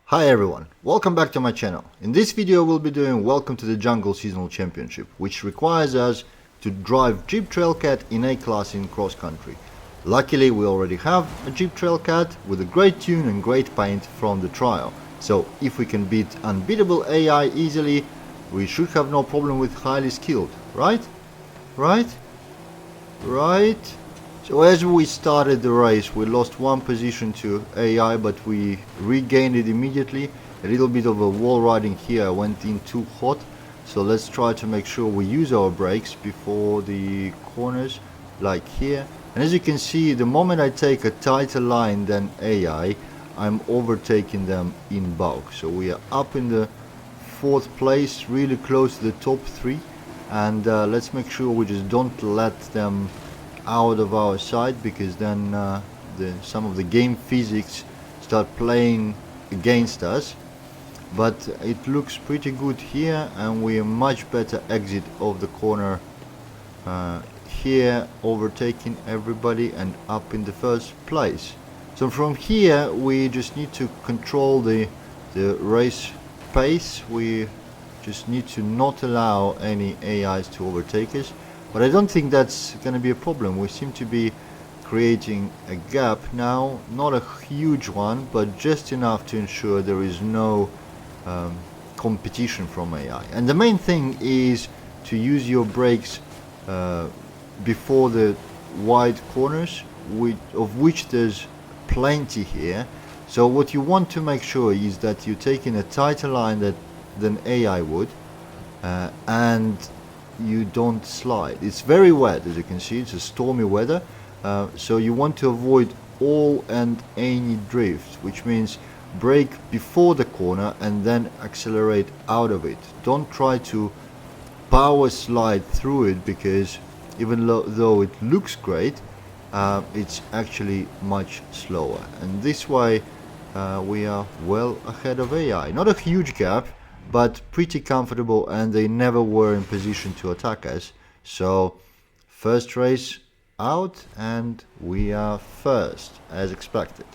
Hi everyone, welcome back to my channel. In this video we'll be doing Welcome to the Jungle Seasonal Championship, which requires us to drive Jeep Trailcat in A class in cross country. Luckily we already have a Jeep Trailcat with a great tune and great paint from the trial. So if we can beat unbeatable AI easily, we should have no problem with highly skilled, right? Right? So as we started the race, we lost one position to AI, but we regained it immediately. A little bit of a wall riding here, I went in too hot. So let's try to make sure we use our brakes before the corners, like here. And as you can see, the moment I take a tighter line than AI, I'm overtaking them in bulk. So we are up in the 4th place, really close to the top 3. And let's make sure we just don't let them out of our sight, because then some of the game physics start playing against us. But it looks pretty good here, and we are much better exit of the corner here, overtaking everybody and up in the 1st place. So from here we just need to control the race pace. We just need to not allow any AIs to overtake us. But I don't think that's going to be a problem. We seem to be creating a gap now, not a huge one, but just enough to ensure there is no competition from AI. And the main thing is to use your brakes before the wide corners, of which there's plenty here. So what you want to make sure is that you're taking a tighter line than AI would, and you don't slide. It's very wet, as you can see. It's a stormy weather, so you want to avoid all and any drift, which means brake before the corner and then accelerate out of it. Don't try to power slide through it, because even though it looks great, it's actually much slower. And this way we are well ahead of AI. Not a huge gap, but pretty comfortable, and they never were in position to attack us. So first race out, and we are first as expected.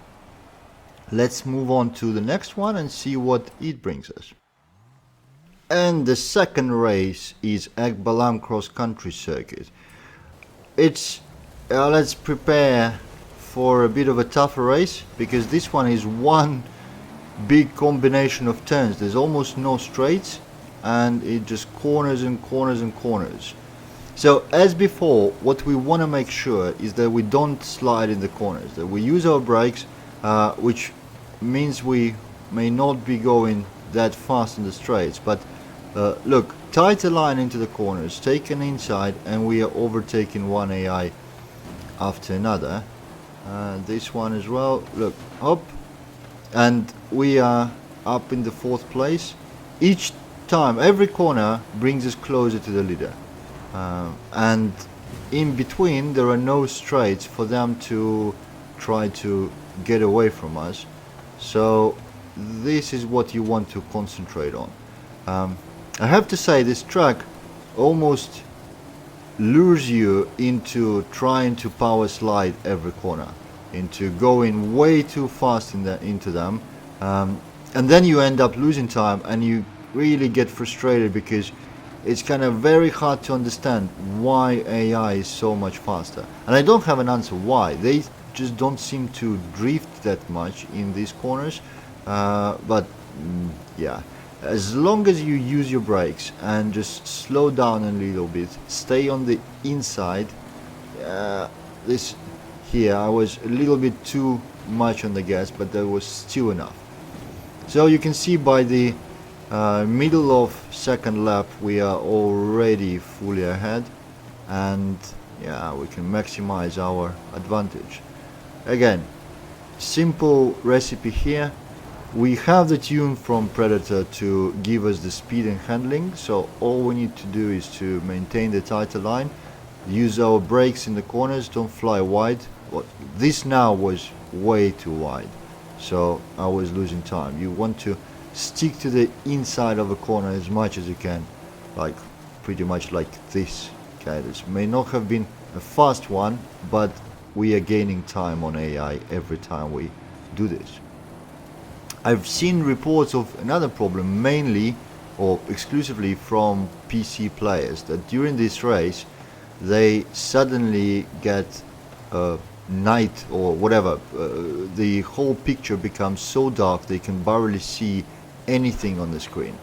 Let's move on to the next one and see what it brings us. And the second race is Ag Balam cross country circuit. It's let's prepare for a bit of a tougher race, because this one is one big combination of turns. There's almost no straights, and it just corners and corners and corners. So as before, what we want to make sure is that we don't slide in the corners, that we use our brakes, which means we may not be going that fast in the straights. But look, tighter line into the corners, take an inside, and we are overtaking one AI after another. This one as well, look, hop, and we are up in the 4th place. Each time, every corner brings us closer to the leader, and in between there are no straights for them to try to get away from us. So this is what you want to concentrate on. I have to say, this track almost lures you into trying to power slide every corner, into going way too fast into them, and then you end up losing time, and you really get frustrated, because it's kind of very hard to understand why AI is so much faster. And I don't have an answer why. They just don't seem to drift that much in these corners, but yeah, as long as you use your brakes and just slow down a little bit, stay on the inside. This here I was a little bit too much on the gas, but that was still enough. So you can see by the middle of 2nd lap we are already fully ahead, and yeah, we can maximize our advantage. Again, simple recipe here. We have the tune from Predator to give us the speed and handling, so all we need to do is to maintain the tighter line, use our brakes in the corners, don't fly wide. This now was way too wide, so I was losing time. You want to stick to the inside of a corner as much as you can, like pretty much like this. Okay, this may not have been a fast one, but we are gaining time on AI every time we do this. I've seen reports of another problem, mainly or exclusively from PC players, that during this race they suddenly get night or whatever, the whole picture becomes so dark they can barely see anything on the screen.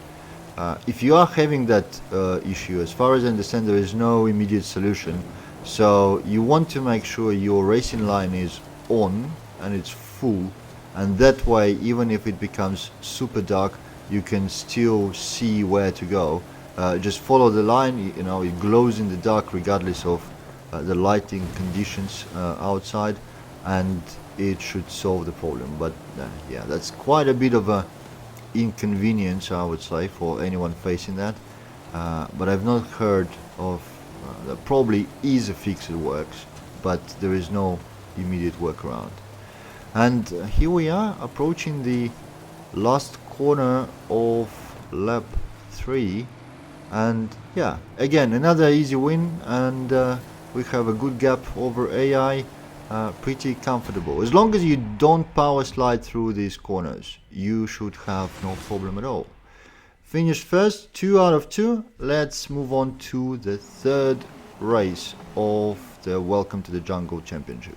If you are having that issue, as far as I understand, there is no immediate solution. So you want to make sure your racing line is on and it's full, and that way, even if it becomes super dark, you can still see where to go. Just follow the line, you know, it glows in the dark regardless of the lighting conditions outside, and it should solve the problem. But yeah, that's quite a bit of a inconvenience, I would say, for anyone facing that. But I've not heard of. There probably is a fix that works, but there is no immediate workaround. And here we are approaching the last corner of lap 3, and yeah, again another easy win, and we have a good gap over AI. Pretty comfortable. As long as you don't power slide through these corners, you should have no problem at all. Finished first, 2 out of 2. Let's move on to the third race of the Welcome to the Jungle Championship.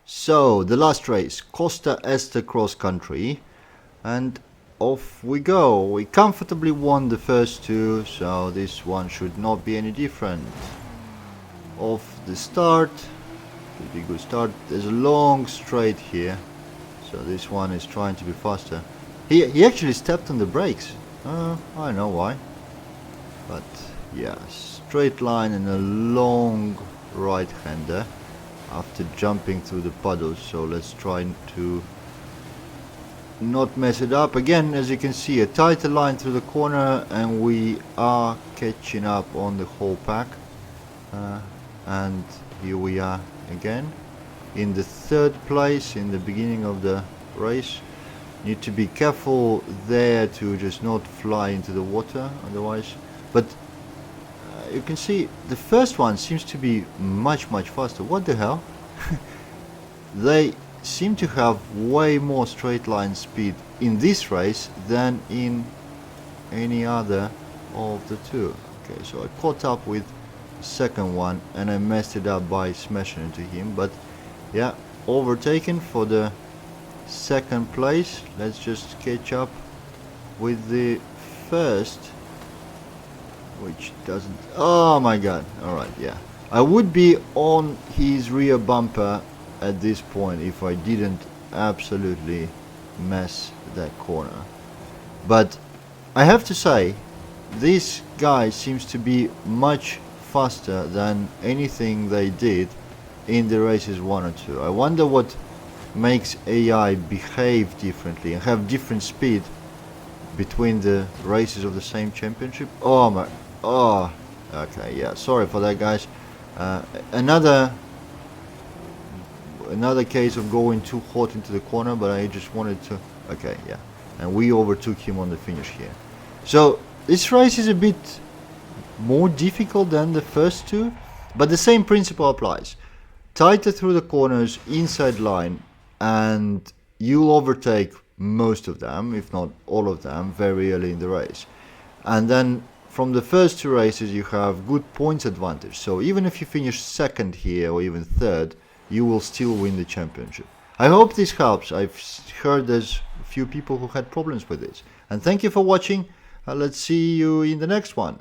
So, the last race, Costa Este Cross Country, and off we go. We comfortably won the first 2, so this one should not be any different. Off the start, pretty good start. There's a long straight here, so this one is trying to be faster. He actually stepped on the brakes. I know why, but yeah, straight line and a long right-hander after jumping through the puddles. So let's try to not mess it up. Again, as you can see, a tighter line through the corner, and we are catching up on the whole pack. And here we are again in the third place in the beginning of the race. Need to be careful there to just not fly into the water otherwise, but you can see the first one seems to be much faster. What the hell? They seem to have way more straight line speed in this race than in any other of the 2. Okay, so I caught up with the second one and I messed it up by smashing into him, but yeah, overtaken for the second place. Let's just catch up with the first, which doesn't. Oh my god. Alright, yeah, I would be on his rear bumper at this point if I didn't absolutely mess that corner. But I have to say, this guy seems to be much faster than anything they did in the races 1 or 2. I wonder what makes AI behave differently and have different speed between the races of the same championship. Oh my, oh, okay, yeah, sorry for that, guys. Another case of going too hot into the corner, but I just wanted to, okay, yeah, and we overtook him on the finish here. So this race is a bit more difficult than the first 2, but the same principle applies. Tighter through the corners, inside line, and you'll overtake most of them, if not all of them, very early in the race. And then from the first 2 races you have good points advantage, so even if you finish second here or even third, you will still win the championship. I hope this helps. I've heard there's a few people who had problems with this, and thank you for watching. Let's see you in the next one.